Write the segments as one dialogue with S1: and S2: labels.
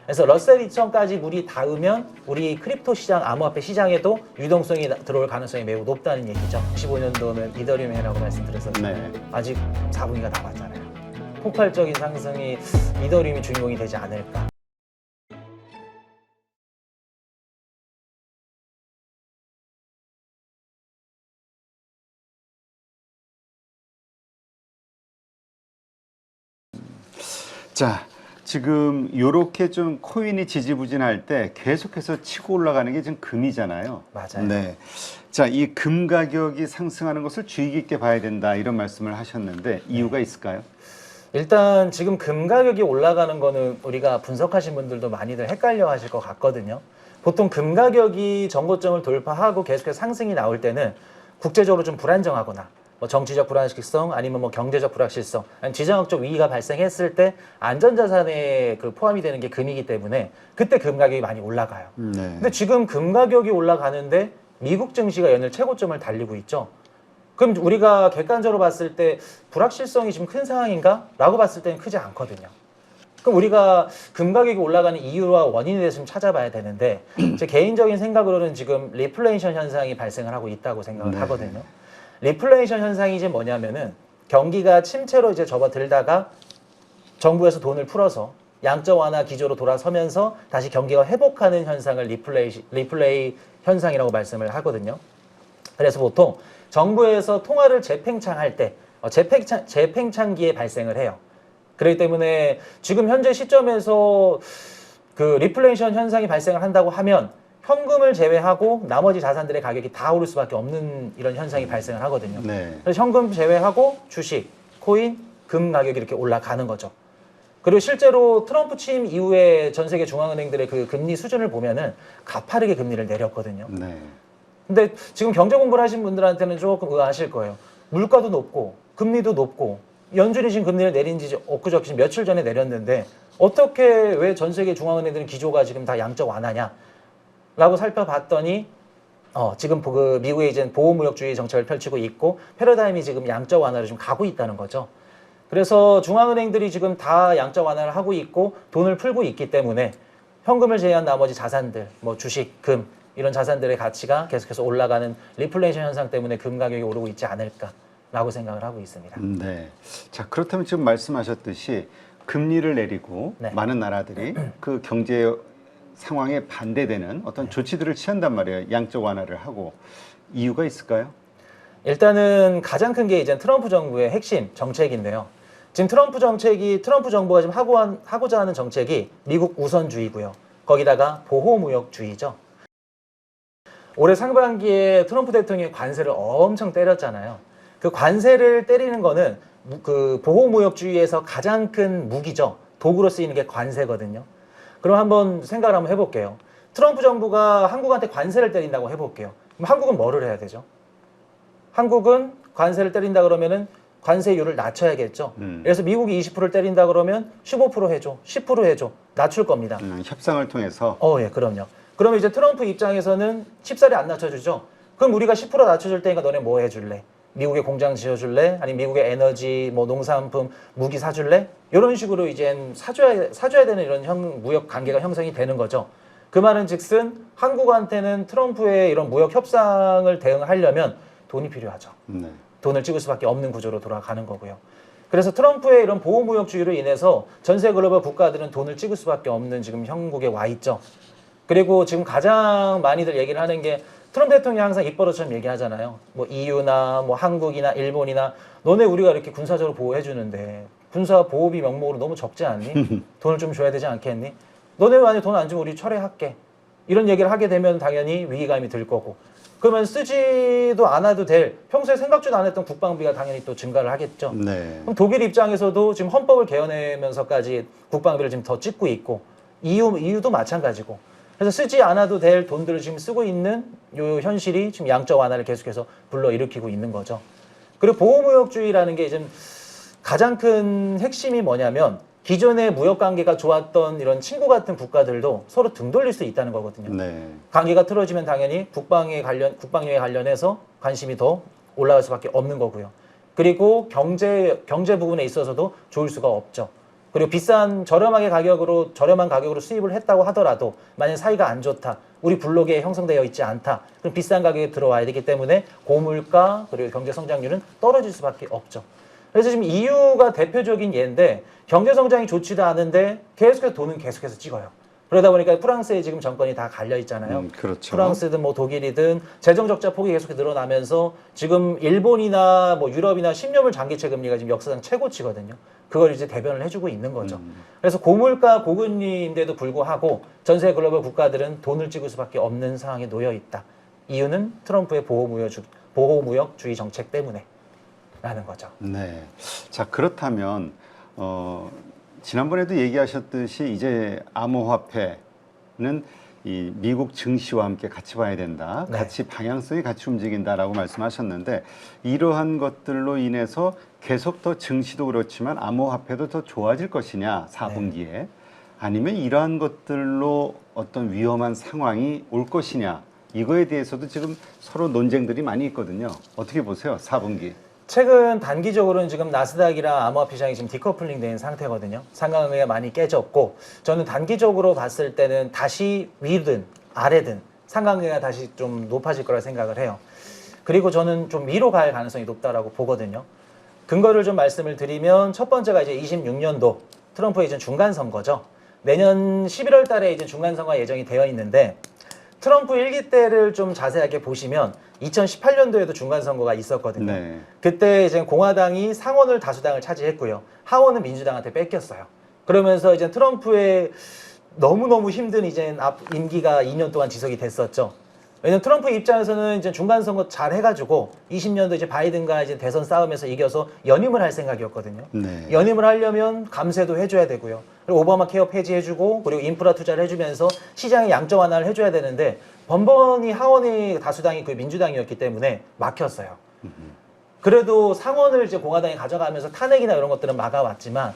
S1: 그래서 러셀 2000까지 물이 닿으면 우리 크립토 시장, 암호화폐 시장에도 유동성이 들어올 가능성이 매우 높다는 얘기죠. 15년도면 이더리움 해라고 말씀드렸었는데 아직 4분기가 남았잖아요. 폭발적인 상승이 이더리움이 주인공이 되지 않을까.
S2: 자, 지금 이렇게 좀 코인이 지지부진할 때 계속해서 치고 올라가는 게 지금 금이잖아요.
S1: 맞아요.
S2: 네. 자, 이 금 가격이 상승하는 것을 주의 깊게 봐야 된다 이런 말씀을 하셨는데 이유가 있을까요?
S1: 일단 지금 금 가격이 올라가는 거는 우리가 분석하신 분들도 많이들 헷갈려 하실 것 같거든요. 보통 금 가격이 전고점을 돌파하고 계속해서 상승이 나올 때는 국제적으로 좀 불안정하거나 뭐 정치적 불확실성 아니면 뭐 경제적 불확실성 아니면 지정학적 위기가 발생했을 때 안전자산에 포함이 되는 게 금이기 때문에 그때 금 가격이 많이 올라가요. 근데 지금 금 가격이 올라가는데 미국 증시가 연일 최고점을 달리고 있죠. 그럼 우리가 객관적으로 봤을 때 불확실성이 좀 큰 상황인가? 라고 봤을 때는 크지 않거든요. 그럼 우리가 금 가격이 올라가는 이유와 원인에 대해서 좀 찾아봐야 되는데 제 개인적인 생각으로는 지금 리플레이션 현상이 발생을 하고 있다고 생각을 하거든요. 리플레이션 현상이 이제 뭐냐면은 경기가 침체로 이제 접어들다가 정부에서 돈을 풀어서 양적 완화 기조로 돌아서면서 다시 경기가 회복하는 현상을 리플레이 현상이라고 말씀을 하거든요. 그래서 보통 정부에서 통화를 재팽창할 때 재팽창기에 발생을 해요. 그렇기 때문에 지금 현재 시점에서 그 리플레이션 현상이 발생을 한다고 하면 현금을 제외하고 나머지 자산들의 가격이 다 오를 수밖에 없는 이런 현상이 발생을 하거든요. 그래서 현금 제외하고 주식, 코인, 금 가격이 이렇게 올라가는 거죠. 그리고 실제로 트럼프 취임 이후에 전 세계 중앙은행들의 그 금리 수준을 보면은 가파르게 금리를 내렸거든요. 근데 지금 경제 공부를 하신 분들한테는 조금 의아하실 거예요. 물가도 높고 금리도 높고 연준이 지금 금리를 내린 지 엊그저께 지금 며칠 전에 내렸는데 어떻게 왜 전 세계 중앙은행들은 기조가 지금 다 양적 완화냐? 라고 살펴봤더니 지금 그 미국의 이제 보호무역주의 정책을 펼치고 있고 패러다임이 지금 양적 완화를 좀 가고 있다는 거죠. 그래서 중앙은행들이 지금 다 양적 완화를 하고 있고 돈을 풀고 있기 때문에 현금을 제외한 나머지 자산들, 뭐 주식, 금 이런 자산들의 가치가 계속해서 올라가는 리플레이션 현상 때문에 금 가격이 오르고 있지 않을까라고 생각을 하고 있습니다.
S2: 네. 자, 그렇다면 지금 말씀하셨듯이 금리를 내리고 많은 나라들이 그 경제 상황에 반대되는 어떤 조치들을 취한단 말이에요. 양적 완화를 하고. 이유가 있을까요?
S1: 일단은 가장 큰 게 이제 트럼프 정부의 핵심 정책인데요. 지금 트럼프 정부가 지금 하고자 하는 정책이 미국 우선주의고요. 거기다가 보호무역주의죠. 올해 상반기에 트럼프 대통령이 관세를 엄청 때렸잖아요. 그 관세를 때리는 거는 그 보호무역주의에서 가장 큰 무기죠. 도구로 쓰이는 게 관세거든요. 그럼 한번 생각을 한번 해볼게요. 트럼프 정부가 한국한테 관세를 때린다고 해볼게요. 그럼 한국은 뭐를 해야 되죠? 한국은 관세를 때린다 그러면은 관세율을 낮춰야겠죠. 그래서 미국이 20%를 때린다 그러면 15% 해줘, 10% 해줘, 낮출 겁니다.
S2: 협상을 통해서.
S1: 예, 그럼요. 그러면 이제 트럼프 입장에서는 쉽사리 안 낮춰주죠. 그럼 우리가 10% 낮춰줄 테니까 너네 뭐 해줄래? 미국에 공장 지어줄래? 아니면 미국의 에너지, 뭐 농산품, 무기 사줄래? 이런 식으로 이제 사줘야 되는 이런 무역 관계가 형성이 되는 거죠. 그 말은 즉슨 한국한테는 트럼프의 이런 무역 협상을 대응하려면 돈이 필요하죠. 돈을 찍을 수밖에 없는 구조로 돌아가는 거고요. 그래서 트럼프의 이런 보호무역주의로 인해서 전세 글로벌 국가들은 돈을 찍을 수밖에 없는 지금 형국에 와 있죠. 그리고 지금 가장 많이들 얘기를 하는 게 트럼프 대통령이 항상 입버릇처럼 얘기하잖아요. 뭐 EU나 뭐 한국이나 일본이나 너네 우리가 이렇게 군사적으로 보호해주는데 군사 보호비 명목으로 너무 적지 않니? 돈을 좀 줘야 되지 않겠니? 너네 만약에 돈 안 주면 우리 철회할게. 이런 얘기를 하게 되면 당연히 위기감이 들 거고 그러면 쓰지도 않아도 될 평소에 생각지도 않았던 국방비가 당연히 또 증가를 하겠죠. 그럼 독일 입장에서도 지금 헌법을 개헌하면서까지 국방비를 지금 더 찍고 있고 EU도 마찬가지고 그래서 쓰지 않아도 될 돈들을 지금 쓰고 있는 요 현실이 지금 양적 완화를 계속해서 불러일으키고 있는 거죠. 그리고 보호무역주의라는 게 지금 가장 큰 핵심이 뭐냐면 기존의 무역 관계가 좋았던 이런 친구 같은 국가들도 서로 등 돌릴 수 있다는 거거든요. 관계가 틀어지면 당연히 국방에 관련해서 관심이 더 올라갈 수밖에 없는 거고요. 그리고 경제 부분에 있어서도 좋을 수가 없죠. 그리고 저렴한 가격으로 수입을 했다고 하더라도 만약 사이가 안 좋다, 우리 블록에 형성되어 있지 않다, 그럼 비싼 가격에 들어와야 되기 때문에 고물가 그리고 경제 성장률은 떨어질 수밖에 없죠. 그래서 지금 EU가 대표적인 예인데 경제 성장이 좋지도 않은데 계속해서 돈은 계속해서 찍어요. 그러다 보니까 프랑스에 지금 정권이 다 갈려 있잖아요.
S2: 그렇죠.
S1: 프랑스든 뭐 독일이든 재정 적자 폭이 계속 늘어나면서 지금 일본이나 뭐 유럽이나 10년물 장기채 금리가 지금 역사상 최고치거든요. 그걸 이제 대변을 해주고 있는 거죠. 그래서 고물가 고금리인데도 불구하고 전 세계 글로벌 국가들은 돈을 찍을 수밖에 없는 상황에 놓여 있다. 이유는 트럼프의 보호무역주의 정책 때문에라는 거죠.
S2: 네. 자, 그렇다면 지난번에도 얘기하셨듯이 이제 암호화폐는 이 미국 증시와 함께 같이 봐야 된다.
S1: 네.
S2: 같이 방향성이 같이 움직인다라고 말씀하셨는데 이러한 것들로 인해서 계속 더 증시도 그렇지만 암호화폐도 더 좋아질 것이냐 4분기에 네. 아니면 이러한 것들로 어떤 위험한 상황이 올 것이냐 이거에 대해서도 지금 서로 논쟁들이 많이 있거든요. 어떻게 보세요? 4분기.
S1: 최근 단기적으로는 지금 나스닥이랑 암호화폐 시장이 지금 디커플링 된 상태거든요. 상관관계가 많이 깨졌고 저는 단기적으로 봤을 때는 다시 위든 아래든 상관관계가 다시 좀 높아질 거라 생각을 해요. 그리고 저는 좀 위로 갈 가능성이 높다라고 보거든요. 근거를 좀 말씀을 드리면 첫 번째가 이제 26년도 트럼프의 이제 중간선거죠. 내년 11월 달에 이제 중간선거가 예정이 되어 있는데 트럼프 1기 때를 좀 자세하게 보시면 2018년도에도 중간선거가 있었거든요. 네. 그때 이제 공화당이 상원을 다수당을 차지했고요. 하원은 민주당한테 뺏겼어요. 그러면서 이제 트럼프의 너무너무 힘든 이제 임기가 2년 동안 지속이 됐었죠. 왜냐면 트럼프 입장에서는 이제 중간선거 잘 해가지고 20년도 이제 바이든과 이제 대선 싸움에서 이겨서 연임을 할 생각이었거든요. 네. 연임을 하려면 감세도 해줘야 되고요. 그리고 오바마 케어 폐지해주고 그리고 인프라 투자를 해주면서 시장의 양적 완화를 해줘야 되는데 번번이 하원의 다수당이 그 민주당이었기 때문에 막혔어요. 그래도 상원을 이제 공화당이 가져가면서 탄핵이나 이런 것들은 막아왔지만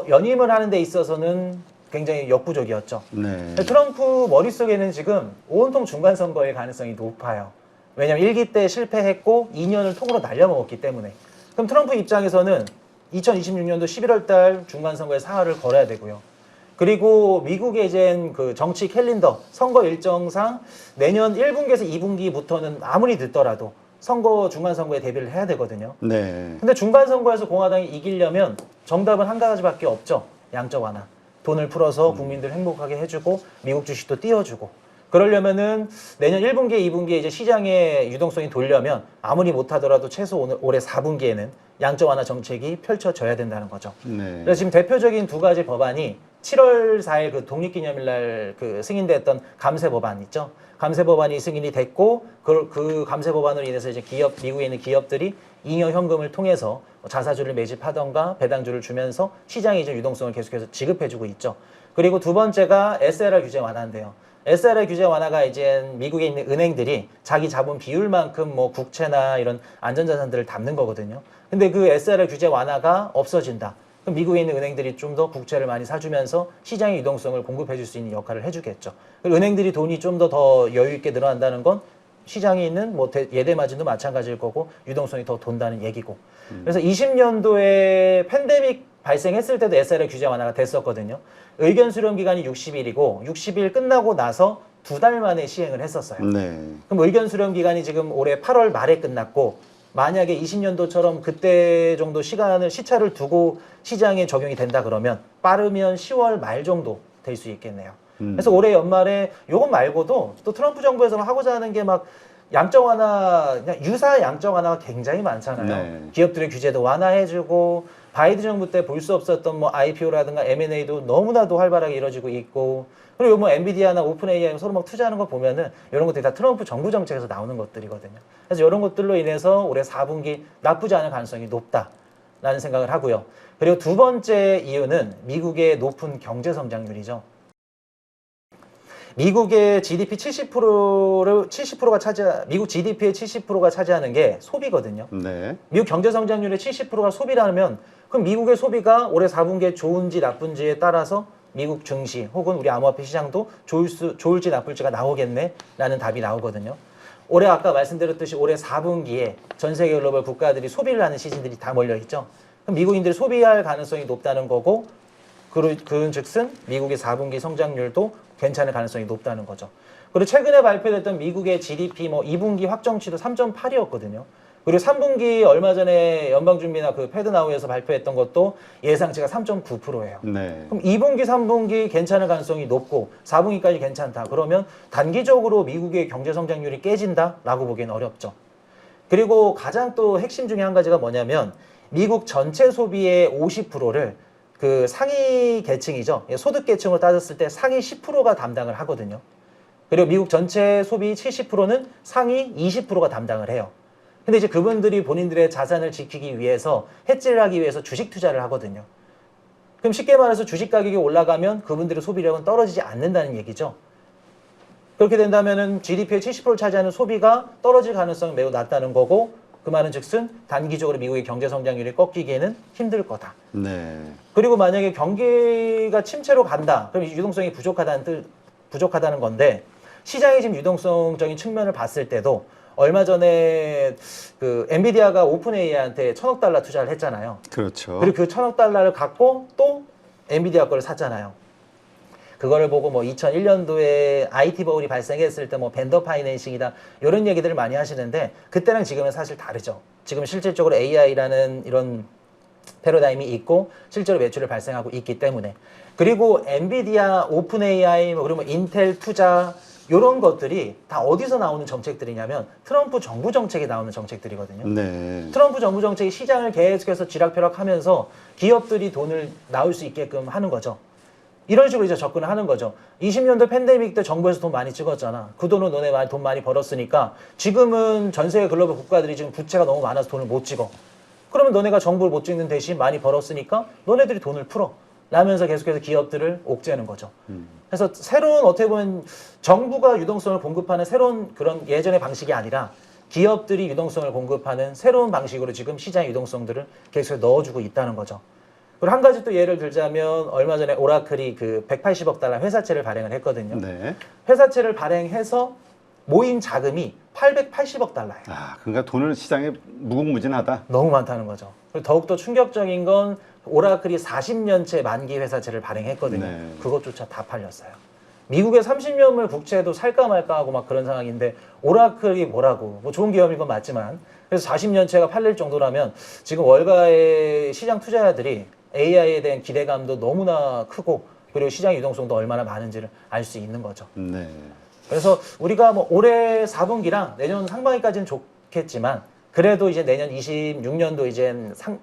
S1: 연임을 하는 데 있어서는 굉장히 역부족이었죠. 네. 트럼프 머릿속에는 지금 온통 중간선거의 가능성이 높아요. 왜냐하면 1기 때 실패했고 2년을 통으로 날려먹었기 때문에. 그럼 트럼프 입장에서는 2026년도 11월 달 중간선거에 사활을 걸어야 되고요. 그리고 미국의 이제 그 정치 캘린더, 선거 일정상 내년 1분기에서 2분기부터는 아무리 늦더라도 중간선거에 대비를 해야 되거든요. 네. 근데 중간선거에서 공화당이 이기려면 정답은 한 가지밖에 없죠. 양적 완화. 돈을 풀어서 국민들 행복하게 해주고 미국 주식도 띄워주고 그러려면은 내년 1분기, 2분기에 이제 시장의 유동성이 돌려면 아무리 못하더라도 최소 올해 4분기에는 양적 완화 정책이 펼쳐져야 된다는 거죠. 네. 그래서 지금 대표적인 두 가지 법안이 7월 4일 그 독립기념일날 그 승인됐던 감세 법안 있죠. 감세 법안이 승인이 됐고 그 감세 법안으로 인해서 이제 미국에 있는 기업들이 잉여 현금을 통해서 자사주를 매집하던가 배당주를 주면서 시장의 이제 유동성을 계속해서 지급해주고 있죠. 그리고 두 번째가 SLR 규제 완화인데요. SLR 규제 완화가 이제 미국에 있는 은행들이 자기 자본 비율만큼 뭐 국채나 이런 안전자산들을 담는 거거든요. 근데 그 SLR 규제 완화가 없어진다. 그럼 미국에 있는 은행들이 좀 더 국채를 많이 사주면서 시장의 유동성을 공급해 줄 수 있는 역할을 해주겠죠. 은행들이 돈이 좀 더 여유 있게 늘어난다는 건 시장에 있는 뭐 예대 마진도 마찬가지일 거고 유동성이 더 돈다는 얘기고. 그래서 20년도에 팬데믹 발생했을 때도 SLR 규제 완화가 됐었거든요. 의견 수렴 기간이 60일이고 60일 끝나고 나서 2달 만에 시행을 했었어요. 네. 그럼 의견 수렴 기간이 지금 올해 8월 말에 끝났고 만약에 20년도처럼 그때 정도 시차를 두고 시장에 적용이 된다 그러면 빠르면 10월 말 정도 될 수 있겠네요. 그래서 올해 연말에 요것 말고도 또 트럼프 정부에서 하고자 하는 게 막 양적 완화, 그냥 유사 양적 완화가 굉장히 많잖아요. 네. 기업들의 규제도 완화해주고 바이든 정부 때 볼 수 없었던 뭐 IPO라든가 M&A도 너무나도 활발하게 이루어지고 있고 그리고 뭐 엔비디아나 오픈 AI 서로 막 투자하는 거 보면은 이런 것들이 다 트럼프 정부 정책에서 나오는 것들이거든요. 그래서 이런 것들로 인해서 올해 4분기 나쁘지 않을 가능성이 높다라는 생각을 하고요. 그리고 두 번째 이유는 미국의 높은 경제 성장률이죠. 미국의 GDP 70%가 미국 GDP의 70%가 차지하는 게 소비거든요. 네. 미국 경제 성장률의 70%가 소비라면 그럼 미국의 소비가 올해 4분기에 좋은지 나쁜지에 따라서 미국 증시 혹은 우리 암호화폐 시장도 좋을지 나쁠지가 나오겠네라는 답이 나오거든요. 올해 아까 말씀드렸듯이 올해 4분기에 전 세계 글로벌 국가들이 소비를 하는 시즌들이 다 몰려 있죠. 그럼 미국인들이 소비할 가능성이 높다는 거고, 그은즉슨 미국의 4분기 성장률도 괜찮을 가능성이 높다는 거죠. 그리고 최근에 발표됐던 미국의 GDP 2분기 확정치도 3.8이었거든요. 그리고 3분기 얼마 전에 연방준비나 그 패드나우에서 발표했던 것도 예상치가 3.9%예요.
S2: 네.
S1: 그럼 2분기, 3분기 괜찮을 가능성이 높고 4분기까지 괜찮다. 그러면 단기적으로 미국의 경제 성장률이 깨진다라고 보기엔 어렵죠. 그리고 가장 또 핵심 중에 한 가지가 뭐냐면 미국 전체 소비의 50%를 그 상위 계층이죠. 소득 계층으로 따졌을 때 상위 10%가 담당을 하거든요. 그리고 미국 전체 소비 70%는 상위 20%가 담당을 해요. 근데 이제 그분들이 본인들의 자산을 지키기 위해서 해지를 하기 위해서 주식 투자를 하거든요. 그럼 쉽게 말해서 주식 가격이 올라가면 그분들의 소비력은 떨어지지 않는다는 얘기죠. 그렇게 된다면은 GDP의 70%를 차지하는 소비가 떨어질 가능성이 매우 낮다는 거고, 그 말은 즉슨 단기적으로 미국의 경제 성장률이 꺾이기에는 힘들 거다.
S2: 네.
S1: 그리고 만약에 경기가 침체로 간다. 그럼 유동성이 부족하다는 건데, 시장의 지금 유동성적인 측면을 봤을 때도 얼마 전에 그 엔비디아가 오픈 AI한테 $1,000억 투자를 했잖아요.
S2: 그렇죠.
S1: 그리고 그 $1,000을 갖고 또 엔비디아 거를 샀잖아요. 그거를 보고 2001년도에 IT 버블이 발생했을 때 벤더 파이낸싱이다 이런 얘기들을 많이 하시는데, 그때랑 지금은 사실 다르죠. 지금 실질적으로 AI라는 이런 패러다임이 있고 실제로 매출을 발생하고 있기 때문에. 그리고 엔비디아, 오픈 AI, 그리고 인텔 투자 이런 것들이 다 어디서 나오는 정책들이냐면 트럼프 정부 정책에 나오는 정책들이거든요.
S2: 네.
S1: 트럼프 정부 정책이 시장을 계속해서 쥐락펴락하면서 기업들이 돈을 나올 수 있게끔 하는 거죠. 이런 식으로 이제 접근을 하는 거죠. 20년도 팬데믹 때 정부에서 돈 많이 찍었잖아. 그 돈은 너네 돈 많이 벌었으니까 지금은 전 세계 글로벌 국가들이 지금 부채가 너무 많아서 돈을 못 찍어. 그러면 너네가 정부를 못 찍는 대신 많이 벌었으니까 너네들이 돈을 풀어. 라면서 계속해서 기업들을 옥죄는 거죠. 그래서 새로운 어떻게 보면 정부가 유동성을 공급하는 새로운 그런 예전의 방식이 아니라 기업들이 유동성을 공급하는 새로운 방식으로 지금 시장의 유동성들을 계속 넣어주고 있다는 거죠. 그리고 한 가지 또 예를 들자면 얼마 전에 오라클이 그 $180억 회사채를 발행을 했거든요.
S2: 네.
S1: 회사채를 발행해서 모인 자금이 $880억.
S2: 아, 그러니까 돈을 시장에 무궁무진하다.
S1: 너무 많다는 거죠. 그리고 더욱더 충격적인 건 오라클이 40년째 만기 회사채를 발행했거든요.
S2: 네.
S1: 그것조차 다 팔렸어요. 미국의 30년물 국채도 살까 말까 하고 막 그런 상황인데 오라클이 뭐라고, 좋은 기업인 건 맞지만, 그래서 40년채가 팔릴 정도라면 지금 월가의 시장 투자자들이 AI에 대한 기대감도 너무나 크고, 그리고 시장 유동성도 얼마나 많은지를 알 수 있는 거죠.
S2: 네. 그래서
S1: 우리가 올해 4분기랑 내년 상반기까지는 좋겠지만, 그래도 이제 내년 26년도 이제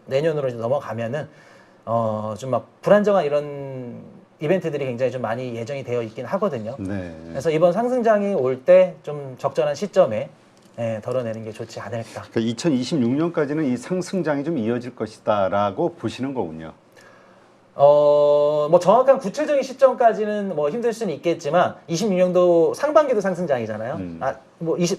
S1: 내년으로 이제 넘어가면은 좀 막 불안정한 이런 이벤트들이 굉장히 좀 많이 예정이 되어 있긴 하거든요.
S2: 네.
S1: 그래서 이번 상승장이 올 때 좀 적절한 시점에 덜어내는 게 좋지 않을까.
S2: 그러니까 2026년까지는 이 상승장이 좀 이어질 것이다라고 보시는 거군요.
S1: 정확한 구체적인 시점까지는 힘들 수는 있겠지만 26년도 상반기도 상승장이잖아요.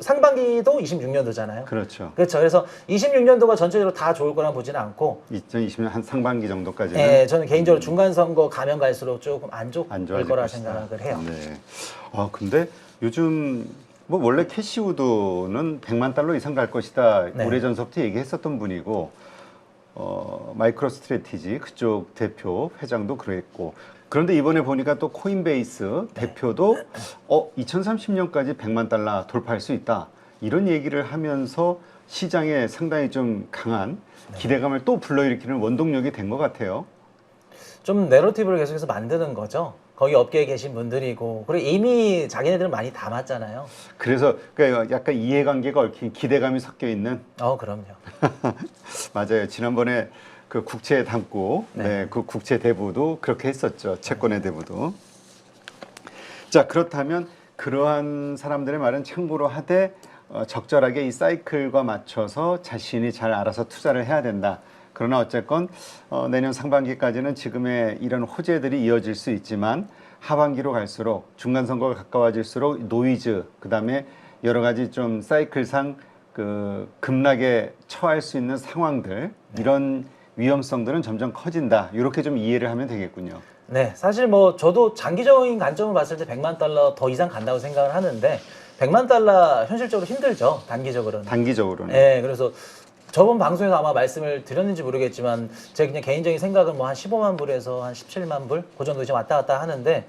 S1: 상반기도 26년도잖아요.
S2: 그렇죠.
S1: 그렇죠. 그래서 26년도가 전체적으로 다 좋을 거라 보지는 않고
S2: 2020년 한 상반기 정도까지는
S1: 네, 저는 개인적으로 중간 선거 가면 갈수록 조금 안 좋을 거라
S2: 것이다.
S1: 생각을 해요.
S2: 네. 근데 요즘 원래 캐시우드는 $100만 이상 갈 것이다.
S1: 네.
S2: 오래전서부터 얘기했었던 분이고 마이크로 스트래티지 그쪽 대표 회장도 그랬고, 그런데 이번에 보니까 또 코인베이스 대표도 2030년까지 $100만 돌파할 수 있다 이런 얘기를 하면서 시장에 상당히 좀 강한 기대감을 또 불러일으키는 원동력이 된 것 같아요.
S1: 좀 내러티브를 계속해서 만드는 거죠. 거기 업계에 계신 분들이고, 그리고 이미 자기네들은 많이 담았잖아요.
S2: 그래서 그러니까 약간 이해관계가 얽힌 기대감이 섞여 있는.
S1: 그럼요.
S2: 맞아요. 지난번에 그 국채 담고, 네, 그 국채 대부도 그렇게 했었죠. 채권의 대부도. 자, 그렇다면 그러한 사람들의 말은 참고로 하되 적절하게 이 사이클과 맞춰서 자신이 잘 알아서 투자를 해야 된다. 그러나 어쨌건 내년 상반기까지는 지금의 이런 호재들이 이어질 수 있지만 하반기로 갈수록 중간 선거가 가까워질수록 노이즈, 그다음에 여러 가지 좀 사이클상 그 급락에 처할 수 있는 상황들, 이런 위험성들은 점점 커진다. 이렇게 좀 이해를 하면 되겠군요.
S1: 네, 사실 저도 장기적인 관점을 봤을 때 $100만 더 이상 간다고 생각을 하는데 $100만 현실적으로 힘들죠. 단기적으로는.
S2: 단기적으로는.
S1: 네, 그래서 저번 방송에서 아마 말씀을 드렸는지 모르겠지만 제 그냥 개인적인 생각은 뭐 한 15만 불에서 한 17만 불 그 정도 이제 왔다 갔다 하는데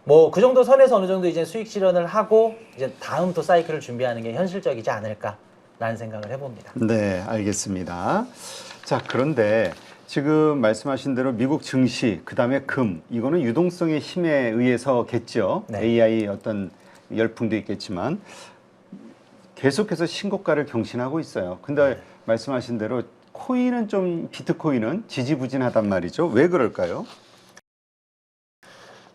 S1: 뭐 그 정도 선에서 어느 정도 이제 수익 실현을 하고 이제 다음 또 사이클을 준비하는 게 현실적이지 않을까라는 생각을 해봅니다.
S2: 네, 알겠습니다. 자, 그런데 지금 말씀하신 대로 미국 증시, 그다음에 금, 이거는 유동성의 힘에 의해서겠죠.
S1: 네.
S2: AI 어떤 열풍도 있겠지만 계속해서 신고가를 경신하고 있어요. 근데 말씀하신 대로 코인은 좀 비트코인은 지지부진하단 말이죠. 왜 그럴까요?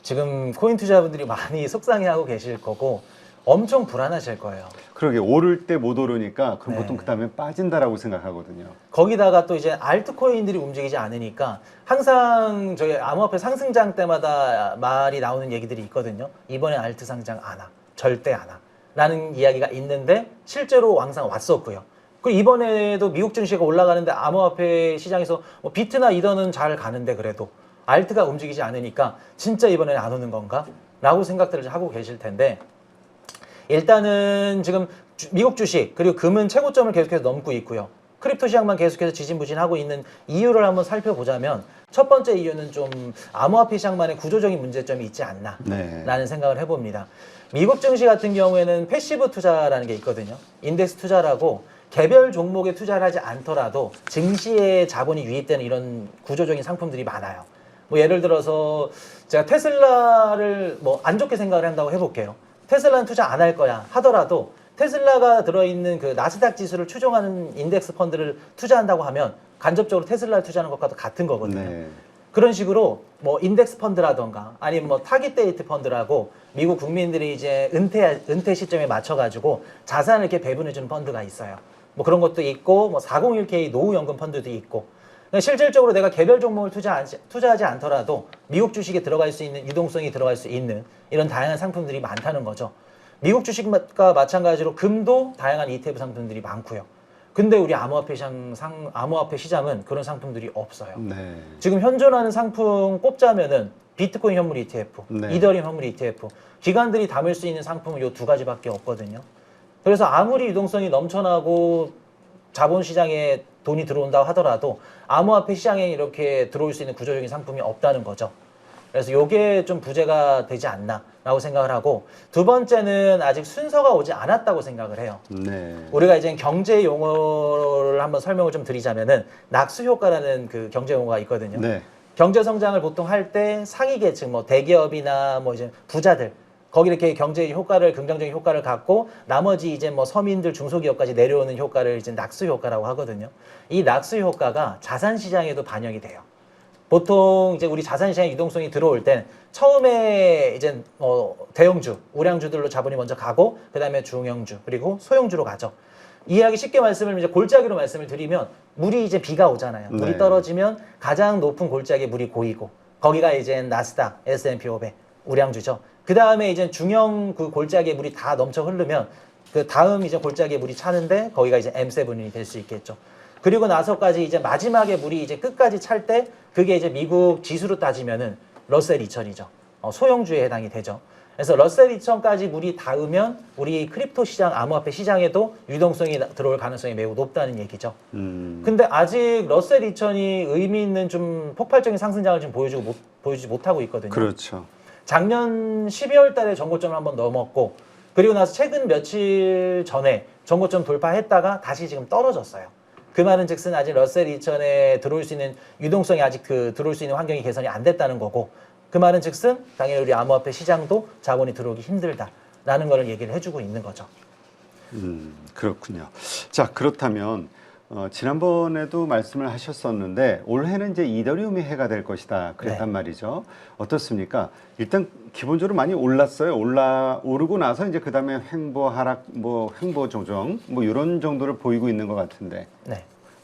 S1: 지금 코인 투자분들이 많이 속상해하고 계실 거고 엄청 불안하실 거예요.
S2: 그러게 오를 때 못 오르니까 그럼
S1: 네.
S2: 보통 그다음에 빠진다라고 생각하거든요.
S1: 거기다가 또 이제 알트코인들이 움직이지 않으니까 항상 저희 암호화폐 상승장 때마다 말이 나오는 얘기들이 있거든요. 이번에 알트 상장 안 와. 절대 안 와. 라는 이야기가 있는데 실제로 왕상 왔었고요. 그리고 이번에도 미국 증시가 올라가는데 암호화폐 시장에서 뭐 비트나 이더는 잘 가는데 그래도 알트가 움직이지 않으니까 진짜 이번에는 안 오는 건가? 라고 생각들을 하고 계실 텐데 일단은 지금 미국 주식 그리고 금은 최고점을 계속해서 넘고 있고요. 크립토 시장만 계속해서 지진부진하고 있는 이유를 한번 살펴보자면 첫 번째 이유는 좀 암호화폐 시장만의 구조적인 문제점이 있지 않나 라는 생각을 해봅니다. 미국 증시 같은 경우에는 패시브 투자라는 게 있거든요. 인덱스 투자라고 개별 종목에 투자를 하지 않더라도 증시에 자본이 유입되는 이런 구조적인 상품들이 많아요. 뭐 예를 들어서 제가 테슬라를 뭐 안 좋게 생각을 한다고 해볼게요. 테슬라는 투자 안 할 거야 하더라도 테슬라가 들어있는 그 나스닥 지수를 추종하는 인덱스 펀드를 투자한다고 하면 간접적으로 테슬라를 투자하는 것과도 같은 거거든요.
S2: 네.
S1: 그런 식으로 뭐 인덱스 펀드라던가 아니면 뭐 타깃 데이트 펀드라고 미국 국민들이 이제 은퇴 시점에 맞춰가지고 자산을 이렇게 배분해주는 펀드가 있어요. 뭐 그런 것도 있고 뭐 401k 노후연금 펀드도 있고 그러니까 실질적으로 내가 개별 종목을 투자하지 않더라도 미국 주식에 들어갈 수 있는 유동성이 들어갈 수 있는 이런 다양한 상품들이 많다는 거죠. 미국 주식과 마찬가지로 금도 다양한 ETF 상품들이 많고요. 근데 우리 암호화폐 시장은 그런 상품들이 없어요.
S2: 네.
S1: 지금 현존하는 상품 꼽자면은 비트코인 현물 ETF,
S2: 네.
S1: 이더리움 현물 ETF, 기관들이 담을 수 있는 상품은 요 두 가지밖에 없거든요. 그래서 아무리 유동성이 넘쳐나고 자본시장에 돈이 들어온다고 하더라도 암호화폐 시장에 이렇게 들어올 수 있는 구조적인 상품이 없다는 거죠. 그래서 이게 좀 부재가 되지 않나라고 생각을 하고 두 번째는 아직 순서가 오지 않았다고 생각을 해요.
S2: 네.
S1: 우리가 이제 경제 용어를 한번 설명을 좀 드리자면은 낙수 효과라는 그 경제 용어가 있거든요.
S2: 네.
S1: 경제 성장을 보통 할 때 상위 계층, 뭐 대기업이나 뭐 이제 부자들 거기 이렇게 경제 효과를 긍정적인 효과를 갖고 나머지 이제 뭐 서민들 중소기업까지 내려오는 효과를 이제 낙수 효과라고 하거든요. 이 낙수 효과가 자산 시장에도 반영이 돼요. 보통 이제 우리 자산시장에 유동성이 들어올 땐 처음에 이제 대형주, 우량주들로 자본이 먼저 가고 그 다음에 중형주 그리고 소형주로 가죠. 이해하기 쉽게 말씀을 이제 골짜기로 말씀을 드리면 물이 이제 비가 오잖아요. 물이
S2: 네.
S1: 떨어지면 가장 높은 골짜기에 물이 고이고 거기가 이제 나스닥, S&P 500, 우량주죠. 그 다음에 이제 중형 그 골짜기에 물이 다 넘쳐 흐르면 그 다음 이제 골짜기에 물이 차는데 거기가 이제 M7이 될 수 있겠죠. 그리고 나서까지 이제 마지막에 물이 이제 끝까지 찰 때 그게 이제 미국 지수로 따지면은 러셀 2000이죠. 소형주에 해당이 되죠. 그래서 러셀 2000까지 물이 닿으면 우리 크립토 시장, 암호화폐 시장에도 유동성이 들어올 가능성이 매우 높다는 얘기죠. 근데 아직 러셀 2000이 의미 있는 좀 폭발적인 상승장을 지금 보여주지 못하고 있거든요.
S2: 그렇죠.
S1: 작년 12월 달에 전고점을 한번 넘었고 그리고 나서 최근 며칠 전에 전고점 돌파했다가 다시 지금 떨어졌어요. 그 말은 즉슨 아직 러셀 2000에 들어올 수 있는 유동성이 아직 들어올 수 있는 환경이 개선이 안 됐다는 거고 그 말은 즉슨 당연히 우리 암호화폐 시장도 자본이 들어오기 힘들다라는 걸 얘기를 해주고 있는 거죠.
S2: 그렇군요. 자, 그렇다면 지난번에도 말씀을 하셨었는데 올해는 이제 이더리움이 해가 될 것이다 그랬단 말이죠. 어떻습니까? 일단 기본적으로 많이 올랐어요. 오르고 나서 이제 그다음에 횡보 하락, 뭐 횡보 조정, 뭐 이런 정도를 보이고 있는 것 같은데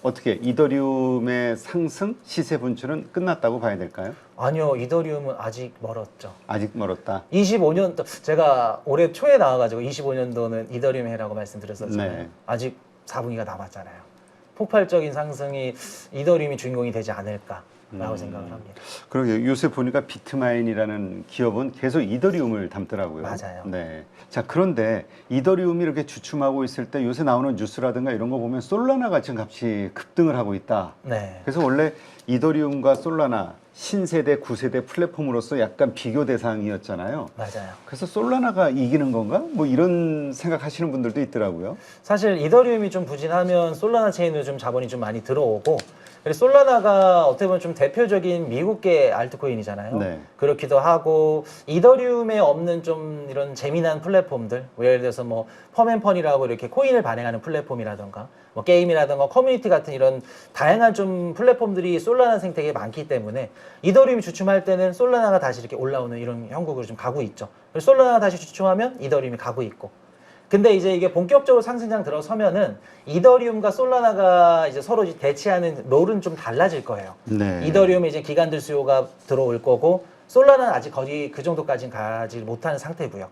S2: 어떻게 이더리움의 상승 시세 분출은 끝났다고 봐야 될까요?
S1: 아니요, 이더리움은 아직 멀었죠.
S2: 아직 멀었다.
S1: 25년도 제가 올해 초에 나와가지고 25년도는 이더리움 해라고 말씀드렸었잖아요. 아직 4분기가 남았잖아요. 폭발적인 상승이 이더리움이 주인공이 되지 않을까. 생각을 합니다.
S2: 그러게 요새 보니까 비트마인이라는 기업은 계속 이더리움을 담더라고요.
S1: 맞아요.
S2: 네. 자, 그런데 이더리움이 이렇게 주춤하고 있을 때 요새 나오는 뉴스라든가 이런 거 보면 솔라나가 지금 값이 급등을 하고 있다.
S1: 네.
S2: 그래서 원래 이더리움과 솔라나 신세대, 구세대 플랫폼으로서 약간 비교 대상이었잖아요.
S1: 맞아요.
S2: 그래서 솔라나가 이기는 건가? 뭐 이런 생각하시는 분들도 있더라고요.
S1: 사실 이더리움이 좀 부진하면 솔라나 체인으로 좀 자본이 좀 많이 들어오고, 그리고 솔라나가 어떻게 보면 좀 대표적인 미국계 알트코인이잖아요.
S2: 네.
S1: 그렇기도 하고, 이더리움에 없는 좀 이런 재미난 플랫폼들, 뭐 예를 들어서 뭐 펌앤펀이라고 이렇게 코인을 발행하는 플랫폼이라던가 뭐 게임이라던가 커뮤니티 같은 이런 다양한 좀 플랫폼들이 솔라나 생태계에 많기 때문에 이더리움이 주춤할 때는 솔라나가 다시 이렇게 올라오는 이런 형국으로 좀 가고 있죠. 그리고 솔라나가 다시 주춤하면 이더리움이 가고 있고. 근데 이제 이게 본격적으로 상승장 들어서면은 이더리움과 솔라나가 이제 서로 이제 대치하는 롤은 좀 달라질 거예요.
S2: 네.
S1: 이더리움에 이제 기관들 수요가 들어올 거고, 솔라나는 아직 거의 그 정도까지는 가지 못하는 상태고요.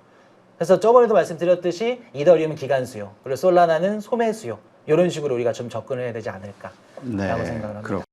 S1: 그래서 저번에도 말씀드렸듯이 이더리움은 기관 수요, 그리고 솔라나는 소매 수요, 이런 식으로 우리가 좀 접근을 해야 되지 않을까라고 생각을 합니다.